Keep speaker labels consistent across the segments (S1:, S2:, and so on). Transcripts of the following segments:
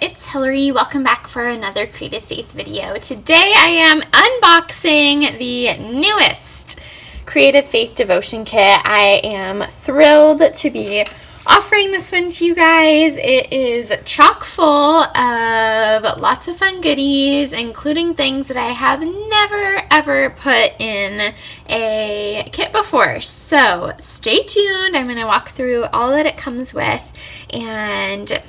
S1: it's Hillary. Welcome back for another Creative Faith video. Today I am unboxing the newest Creative Faith devotion kit. I am thrilled to be offering this one to you guys. It is chock full of lots of fun goodies, including things that I have never ever put in a kit before. So stay tuned. I'm going to walk through all that it comes with, and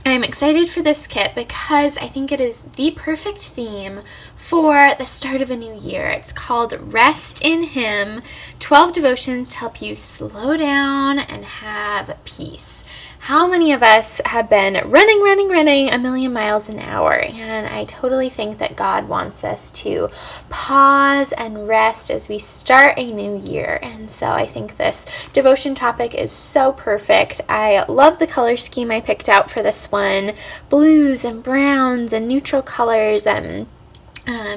S1: I'm excited for this kit because I think it is the perfect theme for the start of a new year. It's called Rest in Him, 12 devotions to help you slow down and have peace. How many of us have been running a million miles an hour? And I totally think that God wants us to pause and rest as we start a new year. And so I think this devotion topic is so perfect. I love the color scheme I picked out for this one. Blues and browns and neutral colors, and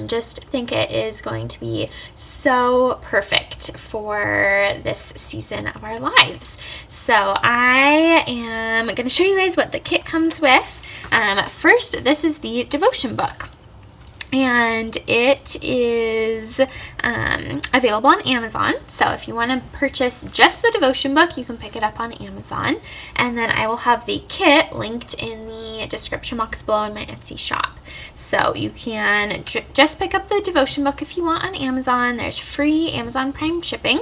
S1: just think it is going to be so perfect for this season of our lives. So I am going to show you guys what the kit comes with. First, this is the devotion book, and it is available on Amazon. So if you want to purchase just the devotion book, you can pick it up on Amazon. And then I will have the kit linked in the description box below in my Etsy shop. So you can just pick up the devotion book if you want on Amazon. There's free Amazon Prime shipping.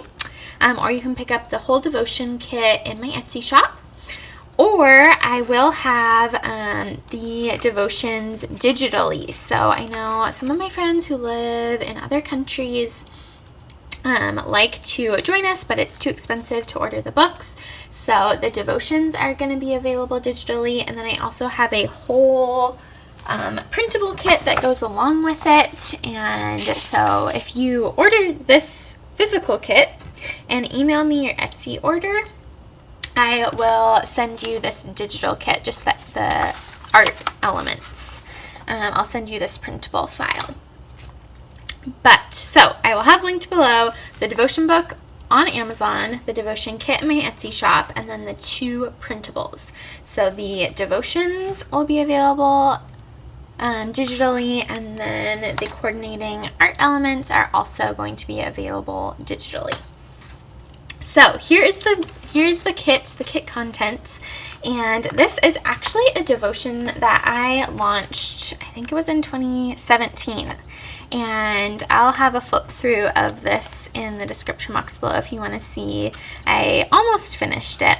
S1: Or you can pick up the whole devotion kit in my Etsy shop. Or I will have the devotions digitally. So I know some of my friends who live in other countries like to join us, but it's too expensive to order the books. So the devotions are going to be available digitally. And then I also have a whole printable kit that goes along with it. And so if you order this physical kit and email me your Etsy order, I will send you this digital kit, just the art elements. I'll send you this printable file. So I will have linked below the devotion book on Amazon, the devotion kit in my Etsy shop, and then the 2 printables. So the devotions will be available digitally, and then the coordinating art elements are also going to be available digitally. So here's the kit contents, and this is actually a devotion that I launched, I think it was in 2017, and I'll have a flip through of this in the description box below if you want to see. I almost finished it.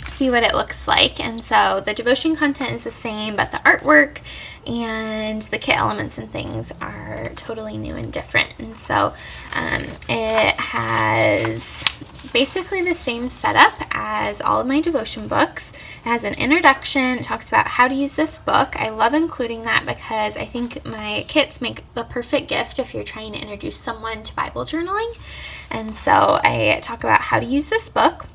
S1: See what it looks like. And so the devotion content is the same, but the artwork and the kit elements and things are totally new and different. And so it has basically the same setup as all of my devotion books. It has an introduction. It talks about how to use this book. I love including that because I think my kits make the perfect gift if you're trying to introduce someone to Bible journaling. And so I talk about how to use this book,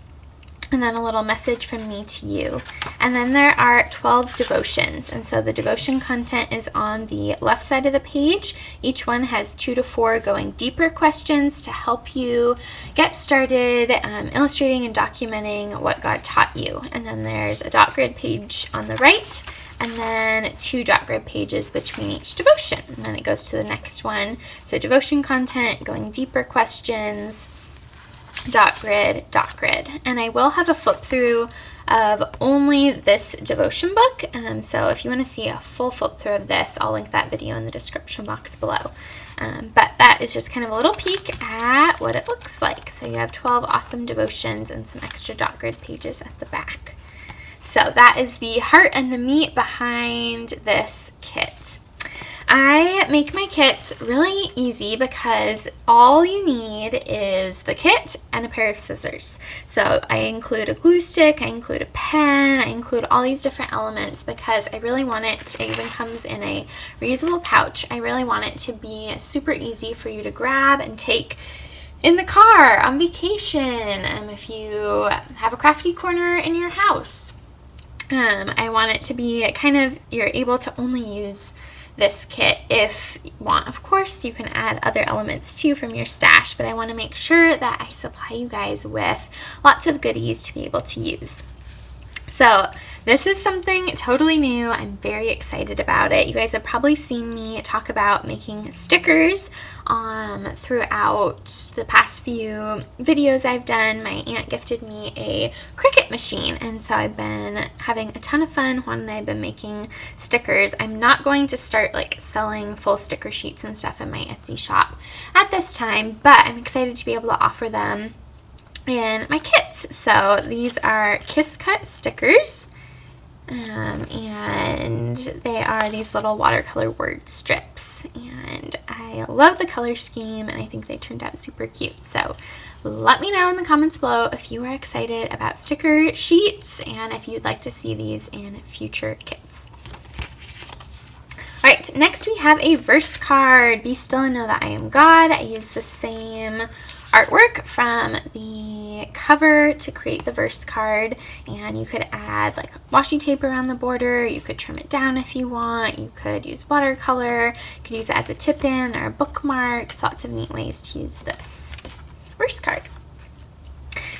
S1: and then a little message from me to you. And then there are 12 devotions. And so the devotion content is on the left side of the page. Each one has 2 to 4 going deeper questions to help you get started illustrating and documenting what God taught you. And then there's a dot grid page on the right, and then 2 dot grid pages between each devotion. And then it goes to the next one. So devotion content, going deeper questions, dot grid. And I will have a flip through of only this devotion book. So if you want to see a full flip through of this, I'll link that video in the description box below. But that is just kind of a little peek at what it looks like. So you have 12 awesome devotions and some extra dot grid pages at the back. So that is the heart and the meat behind this kit. I make my kits really easy because all you need is the kit and a pair of scissors. So I include a glue stick, I include a pen, I include all these different elements because I really want it even comes in a reusable pouch. I really want it to be super easy for you to grab and take in the car, on vacation, if you have a crafty corner in your house. I want it to be kind of, you're able to only use this kit if you want. Of course, you can add other elements too from your stash, but I want to make sure that I supply you guys with lots of goodies to be able to use. So this is something totally new. I'm very excited about it. You guys have probably seen me talk about making stickers throughout the past few videos I've done. My aunt gifted me a Cricut machine, and so I've been having a ton of fun. Juan and I have been making stickers. I'm not going to start like selling full sticker sheets and stuff in my Etsy shop at this time, but I'm excited to be able to offer them in my kits. So these are Kiss Cut stickers, and they are these little watercolor word strips, and I love the color scheme and I think they turned out super cute. So let me know in the comments below if you are excited about sticker sheets and if you'd like to see these in future kits. Alright, next we have a verse card, Be Still and Know That I Am God. I used the same artwork from the cover to create the verse card, and you could add like washi tape around the border, you could trim it down if you want, you could use watercolor, you could use it as a tip-in or a bookmark. So lots of neat ways to use this verse card.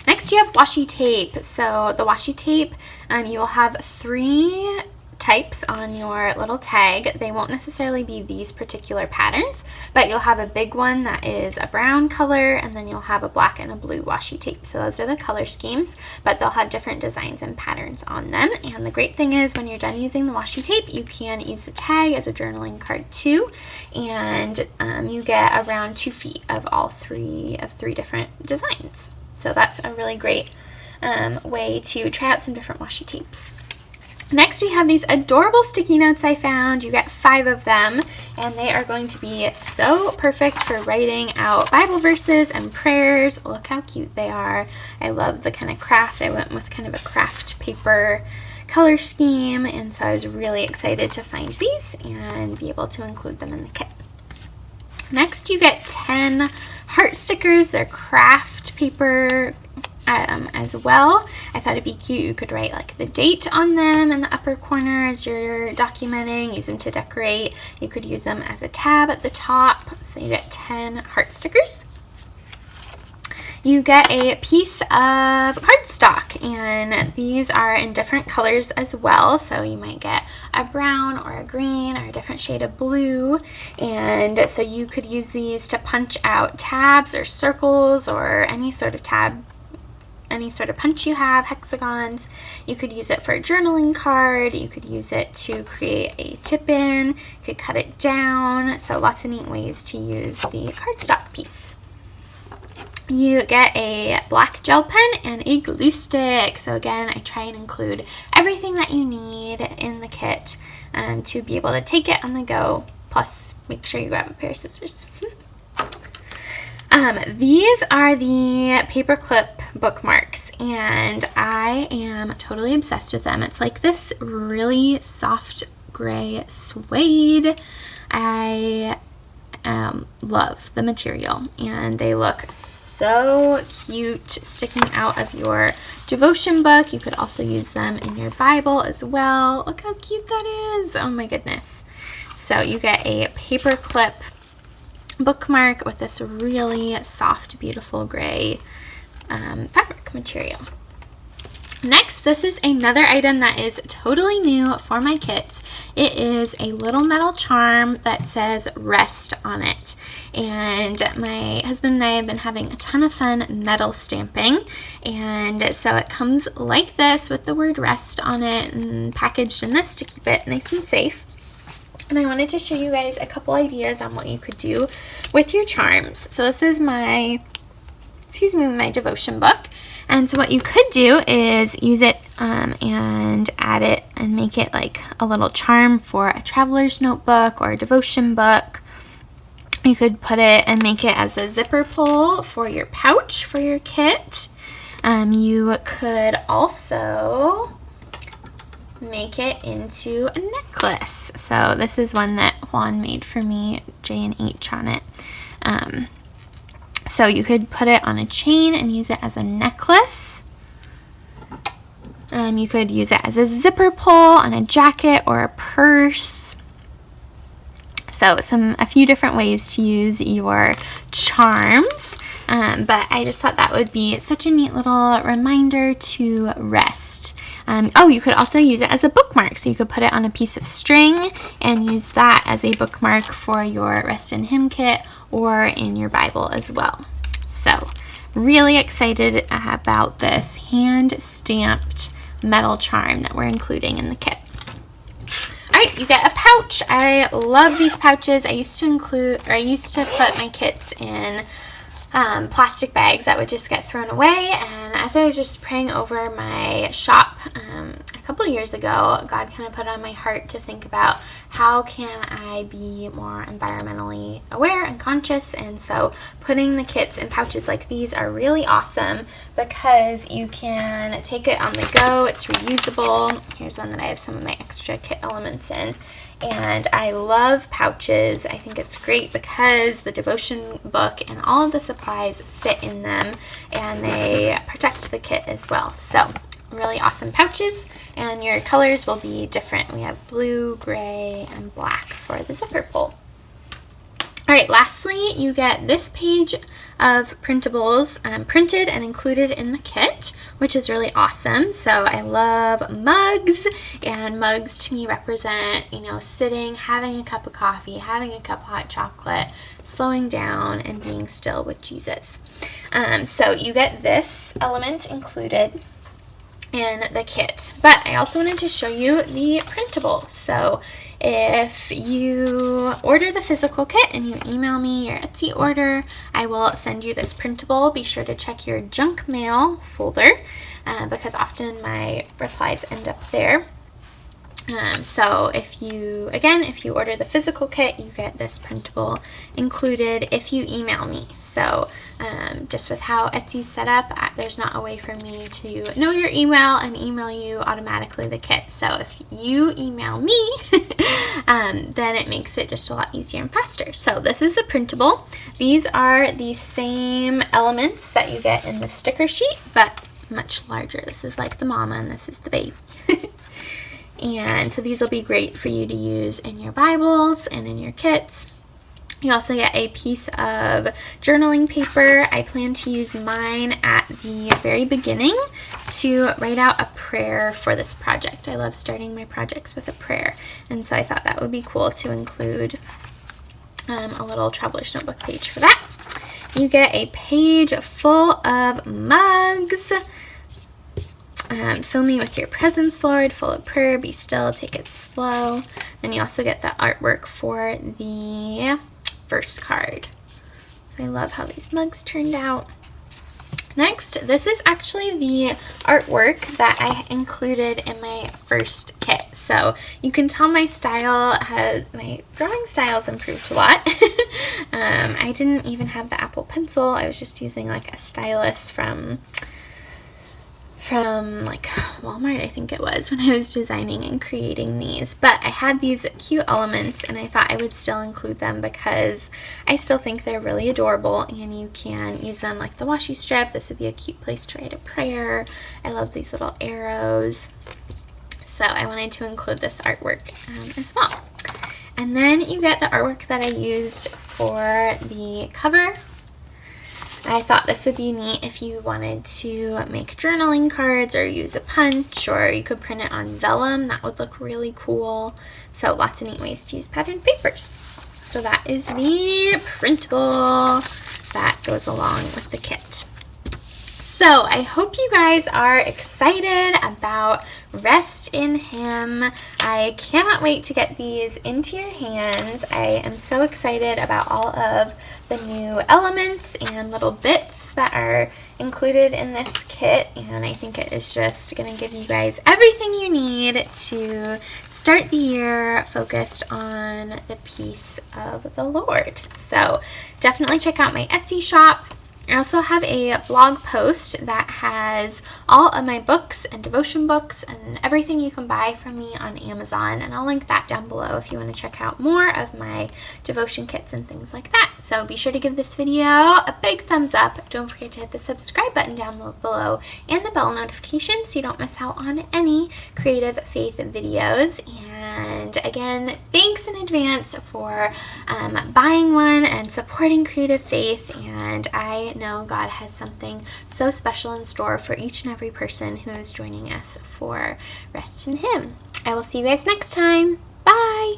S1: Next you have washi tape. So the washi tape, you will have 3 types on your little tag. They won't necessarily be these particular patterns, but you'll have a big one that is a brown color, and then you'll have a black and a blue washi tape. So those are the color schemes, but they'll have different designs and patterns on them. And the great thing is when you're done using the washi tape, you can use the tag as a journaling card too, and you get around 2 feet of all 3 different designs. So that's a really great way to try out some different washi tapes. Next we have these adorable sticky notes I found. You get 5 of them, and they are going to be so perfect for writing out Bible verses and prayers. Look how cute they are. I love the kind of craft. I went with kind of a craft paper color scheme, and so I was really excited to find these and be able to include them in the kit. Next you get 10 heart stickers. They're craft paper as well. I thought it'd be cute. You could write like the date on them in the upper corner as you're documenting, use them to decorate. You could use them as a tab at the top. So you get 10 heart stickers. You get a piece of cardstock, and these are in different colors as well. So you might get a brown or a green or a different shade of blue, and so you could use these to punch out tabs or circles or any sort of tab, any sort of punch you have, hexagons. You could use it for a journaling card, you could use it to create a tip-in, you could cut it down. So lots of neat ways to use the cardstock piece. You get a black gel pen and a glue stick. So again, I try and include everything that you need in the kit to be able to take it on the go. Plus, make sure you grab a pair of scissors. These are the paperclip bookmarks, and I am totally obsessed with them. It's like this really soft gray suede. I love the material, and they look so cute sticking out of your devotion book. You could also use them in your Bible as well. Look how cute that is. Oh my goodness. So you get a paperclip bookmark with this really soft, beautiful gray fabric material. Next, this is another item that is totally new for my kits. It is a little metal charm that says rest on it. And my husband and I have been having a ton of fun metal stamping. And so it comes like this with the word rest on it and packaged in this to keep it nice and safe. And I wanted to show you guys a couple ideas on what you could do with your charms. So this is my devotion book. And so what you could do is use it and add it and make it like a little charm for a traveler's notebook or a devotion book. You could put it and make it as a zipper pull for your pouch for your kit. You could also make it into a necklace. So this is one that Juan made for me, J and H on it. So you could put it on a chain and use it as a necklace. You could use it as a zipper pull on a jacket or a purse. So a few different ways to use your charms. But I just thought that would be such a neat little reminder to rest. Oh, you could also use it as a bookmark. So you could put it on a piece of string and use that as a bookmark for your Rest in Hymn kit or in your Bible as well. So really excited about this hand-stamped metal charm that we're including in the kit. All right, you get a pouch. I love these pouches. I used to put my kits in plastic bags that would just get thrown away, and as I was just praying over my shop a couple years ago, God kind of put on my heart to think about how can I be more environmentally aware and conscious. And so putting the kits in pouches like these are really awesome because you can take it on the go. It's reusable. Here's one that I have some of my extra kit elements in. And I love pouches. I think it's great because the devotion book and all of the supplies fit in them, and they protect the kit as well. So really awesome pouches, and your colors will be different. We have blue, gray, and black for the zipper pull. All right, lastly, you get this page of printables printed and included in the kit, which is really awesome. So I love mugs, and mugs to me represent, sitting, having a cup of coffee, having a cup of hot chocolate, slowing down and being still with Jesus. So you get this element included in the kit, but I also wanted to show you the printable. So if you order the physical kit and you email me your Etsy order, I will send you this printable. Be sure to check your junk mail folder because often my replies end up there. So if you order the physical kit, you get this printable included if you email me. So just with how Etsy's set up, there's not a way for me to know your email and email you automatically the kit. So if you email me, then it makes it just a lot easier and faster. So this is a printable. These are the same elements that you get in the sticker sheet, but much larger. This is like the mama and this is the baby. And so these will be great for you to use in your Bibles and in your kits. You also get a piece of journaling paper. I plan to use mine at the very beginning to write out a prayer for this project. I love starting my projects with a prayer, and so I thought that would be cool to include a little traveler's notebook page for that. You get a page full of mugs. Fill me with your presence, Lord, full of prayer, be still, take it slow. Then you also get the artwork for the first card. So I love how these mugs turned out. Next, this is actually the artwork that I included in my first kit. So you can tell my drawing style has improved a lot. I didn't even have the Apple Pencil. I was just using like a stylus from like Walmart, I think it was, when I was designing and creating these. But I had these cute elements and I thought I would still include them because I still think they're really adorable, and you can use them like the washi strip. This would be a cute place to write a prayer. I love these little arrows. So I wanted to include this artwork as well. And then you get the artwork that I used for the cover. I thought this would be neat if you wanted to make journaling cards or use a punch, or you could print it on vellum. That would look really cool. So lots of neat ways to use patterned papers. So that is the printable that goes along with the kit. So I hope you guys are excited about Rest in Him. I cannot wait to get these into your hands. I am so excited about all of the new elements and little bits that are included in this kit, and I think it is just going to give you guys everything you need to start the year focused on the peace of the Lord. So definitely check out my Etsy shop. I also have a blog post that has all of my books and devotion books and everything you can buy from me on Amazon, and I'll link that down below if you want to check out more of my devotion kits and things like that. So be sure to give this video a big thumbs up. Don't forget to hit the subscribe button down below and the bell notification so you don't miss out on any creative faith videos. And And again, thanks in advance for buying one and supporting Creative Faith. And I know God has something so special in store for each and every person who is joining us for Rest in Him. I will see you guys next time. Bye!